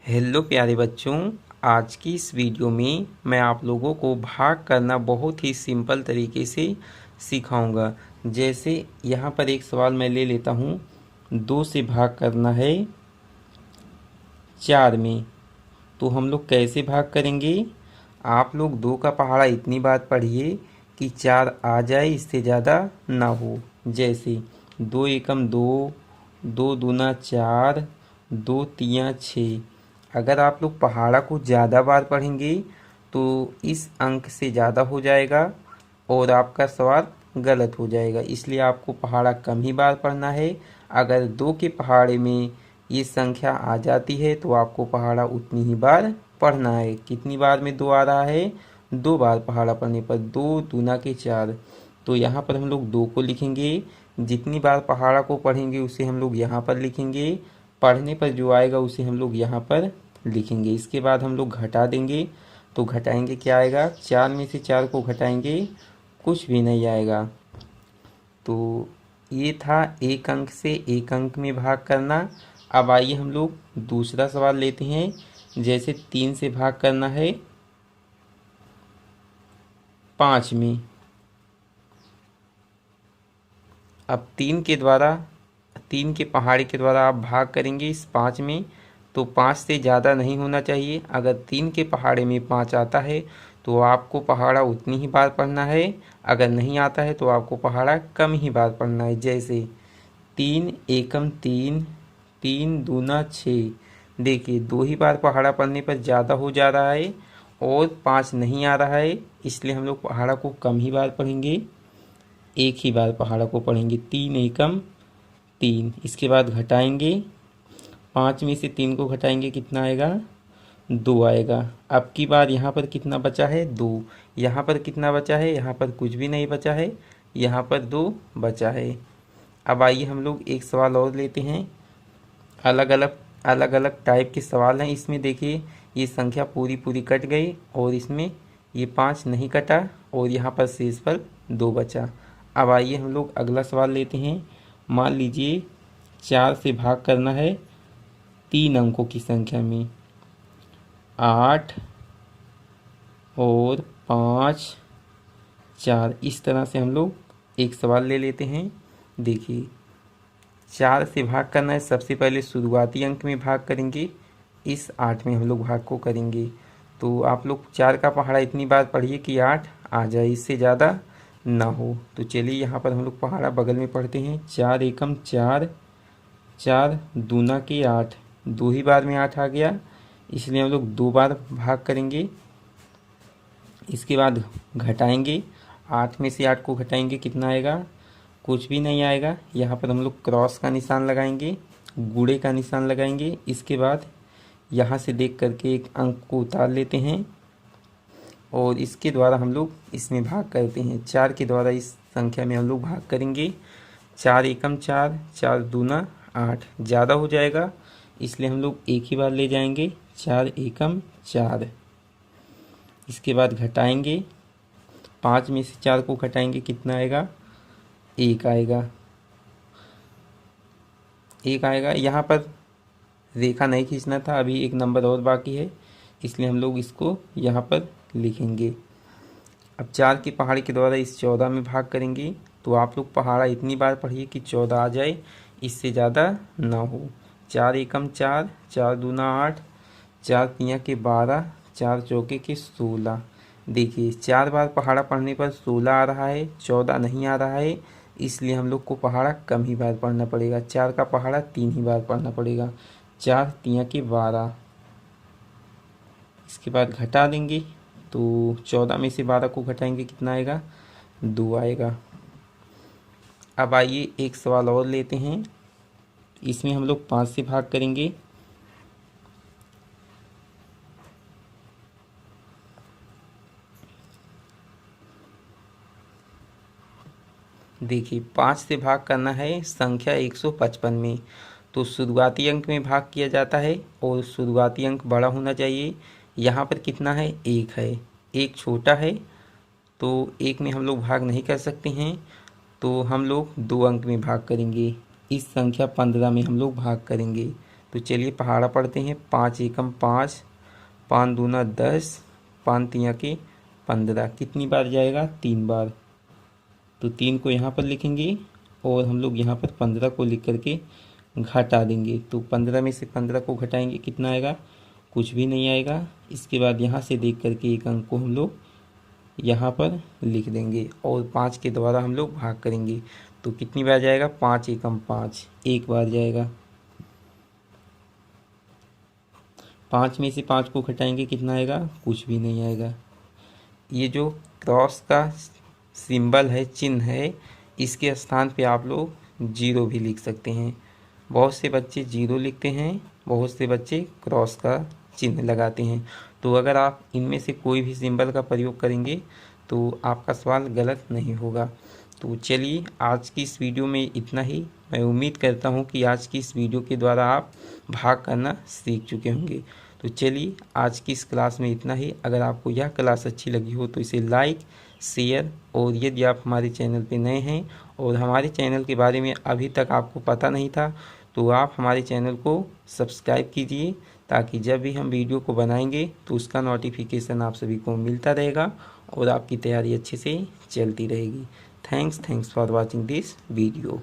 Hello प्यारे बच्चों, आज की इस वीडियो में मैं आप लोगों को भाग करना बहुत ही सिंपल तरीके से सिखाऊंगा। जैसे यहाँ पर एक सवाल मैं ले लेता हूँ, 2 से भाग करना है 4 में, तो हम लोग कैसे भाग करेंगे। आप लोग 2 का पहाड़ा इतनी बात पढ़िए कि 4 आ जाए, इससे ज़्यादा ना हो। जैसे 2 एकम 2, 2 दूना 4, 2 तियाँ 6। अगर आप लोग पहाड़ा को ज़्यादा बार पढ़ेंगे तो इस अंक से ज़्यादा हो जाएगा और आपका सवाल गलत हो जाएगा। इसलिए आपको पहाड़ा कम ही बार पढ़ना है। अगर 2 के पहाड़े में ये संख्या आ जाती है तो आपको पहाड़ा उतनी ही बार पढ़ना है। कितनी बार में 2 आ रहा है? 2 बार पहाड़ा पढ़ने पर 2 दूना के 4। तो यहाँ पर हम लोग 2 को लिखेंगे। जितनी बार पहाड़ा को पढ़ेंगे उसे हम लोग यहाँ पर लिखेंगे। पढ़ने पर जो आएगा उसे हम लोग यहाँ पर लिखेंगे। इसके बाद हम लोग घटा देंगे, तो घटाएंगे क्या आएगा? 4 में से 4 को घटाएंगे, कुछ भी नहीं आएगा। तो ये था एक अंक से एक अंक में भाग करना। अब आइए हम लोग दूसरा सवाल लेते हैं। जैसे 3 से भाग करना है 5 में। अब 3 के पहाड़े के द्वारा आप भाग करेंगे इस 5 में, तो 5 से ज़्यादा नहीं होना चाहिए। अगर 3 के पहाड़े में 5 आता है तो आपको पहाड़ा उतनी ही बार पढ़ना है। अगर नहीं आता है तो आपको पहाड़ा कम ही बार पढ़ना है। जैसे 3 एकम 3, 3 दूना 6। देखिए 2 ही बार पहाड़ा पढ़ने पर ज़्यादा हो जा रहा है और 5 नहीं आ रहा है, इसलिए हम लोग पहाड़ा को कम ही बार पढ़ेंगे। एक ही बार पहाड़ा को पढ़ेंगे। 3 एकम 3। इसके बाद घटाएंगे, 5 में से 3 को घटाएंगे, कितना आएगा? 2 आएगा। अब की बार यहाँ पर कितना बचा है? 2। यहाँ पर कितना बचा है? यहाँ पर कुछ भी नहीं बचा है, यहाँ पर 2 बचा है। अब आइए हम लोग एक सवाल और लेते हैं। अलग अलग टाइप के सवाल हैं इसमें। देखिए ये संख्या पूरी पूरी कट गई और इसमें ये 5 नहीं कटा और यहाँ पर शेष पर 2 बचा। अब आइए हम लोग अगला सवाल लेते हैं। मान लीजिए 4 से भाग करना है 3 अंकों की संख्या में, 8 और 5, 4। इस तरह से हम लोग एक सवाल ले लेते हैं। देखिए 4 से भाग करना है, सबसे पहले शुरुआती अंक में भाग करेंगे, इस 8 में हम लोग भाग को करेंगे। तो आप लोग 4 का पहाड़ा इतनी बार पढ़िए कि 8 आ जाए, इससे ज़्यादा ना हो। तो चलिए यहाँ पर हम लोग पहाड़ा बगल में पढ़ते हैं। 4 एकम 4, 4 दूना के 8। 2 ही बार में 8 आ गया, इसलिए हम लोग 2 बार भाग करेंगे। इसके बाद घटाएंगे, 8 में से 8 को घटाएंगे, कितना आएगा? कुछ भी नहीं आएगा। यहाँ पर हम लोग क्रॉस का निशान लगाएंगे, गुणे का निशान लगाएंगे। इसके बाद यहाँ से देख करके एक अंक को उतार लेते हैं और इसके द्वारा हम लोग इसमें भाग करते हैं। 4 के द्वारा इस संख्या में हम लोग भाग करेंगे। 4 एकम 4, 4 दूना 8। ज़्यादा हो जाएगा इसलिए हम लोग एक ही बार ले जाएंगे, 4 एकम 4। इसके बाद घटाएंगे, 5 में से 4 को घटाएंगे, कितना आएगा? 1 आएगा। 1 आएगा। यहाँ पर रेखा नहीं खींचना था, अभी एक नंबर और बाकी है, इसलिए हम लोग इसको यहाँ पर लिखेंगे। अब 4 के पहाड़े के द्वारा इस 14 में भाग करेंगे, तो आप लोग पहाड़ा इतनी बार पढ़िए कि 14 आ जाए, इससे ज़्यादा ना हो। 4 एकम 4, 4 दूना 8, 4 तियाँ के 12, 4 चौके के 16। देखिए 4 बार पहाड़ा पढ़ने पर 16 आ रहा है, 14 नहीं आ रहा है, इसलिए हम लोग को पहाड़ा कम ही बार पढ़ना पड़ेगा। 4 का पहाड़ा 3 ही बार पढ़ना पड़ेगा। 4 तियाँ के 12। इसके बाद घटा देंगे, तो 14 में से 12 को घटाएंगे, कितना आएगा? 2 आएगा। अब आइए एक सवाल और लेते हैं। इसमें हम लोग 5 से भाग करेंगे। देखिए 5 से भाग करना है संख्या 155 में, तो शुरुआती अंक में भाग किया जाता है और शुरुआती अंक बड़ा होना चाहिए। यहाँ पर कितना है? 1 है, 1 छोटा है, तो 1 में हम लोग भाग नहीं कर सकते हैं, तो हम लोग 2 अंक में भाग करेंगे। इस संख्या 15 में हम लोग भाग करेंगे। तो चलिए पहाड़ा पढ़ते हैं। 5 एकम 5, 5 दूना 10, 5 तिया के 15। कितनी बार जाएगा? 3 बार। तो 3 को यहाँ पर लिखेंगे और हम लोग यहाँ पर 15 को लिख करके घटा देंगे। तो 15 में से 15 को घटाएंगे, कितना आएगा? कुछ भी नहीं आएगा। इसके बाद यहाँ से देख करके एक अंक को हम लोग यहाँ पर लिख देंगे और 5 के द्वारा हम लोग भाग करेंगे। तो कितनी बार जाएगा? 5 एकम 5, एक बार जाएगा। 5 में से 5 को घटाएंगे, कितना आएगा? कुछ भी नहीं आएगा। ये जो क्रॉस का सिंबल है, चिन्ह है, इसके स्थान पे आप लोग 0 भी लिख सकते हैं। बहुत से बच्चे 0 लिखते हैं, बहुत से बच्चे क्रॉस का चिन्ह लगाते हैं। तो अगर आप इनमें से कोई भी सिंबल का प्रयोग करेंगे तो आपका सवाल गलत नहीं होगा। तो चलिए आज की इस वीडियो में इतना ही। मैं उम्मीद करता हूँ कि आज की इस वीडियो के द्वारा आप भाग करना सीख चुके होंगे। तो चलिए आज की इस क्लास में इतना ही। अगर आपको यह क्लास अच्छी लगी हो तो इसे लाइक, शेयर, और यदि आप हमारे चैनल पर नए हैं और हमारे चैनल के बारे में अभी तक आपको पता नहीं था तो आप हमारे चैनल को सब्सक्राइब कीजिए, ताकि जब भी हम वीडियो को बनाएंगे तो उसका नोटिफिकेशन आप सभी को मिलता रहेगा और आपकी तैयारी अच्छे से चलती रहेगी। Thanks for watching this video.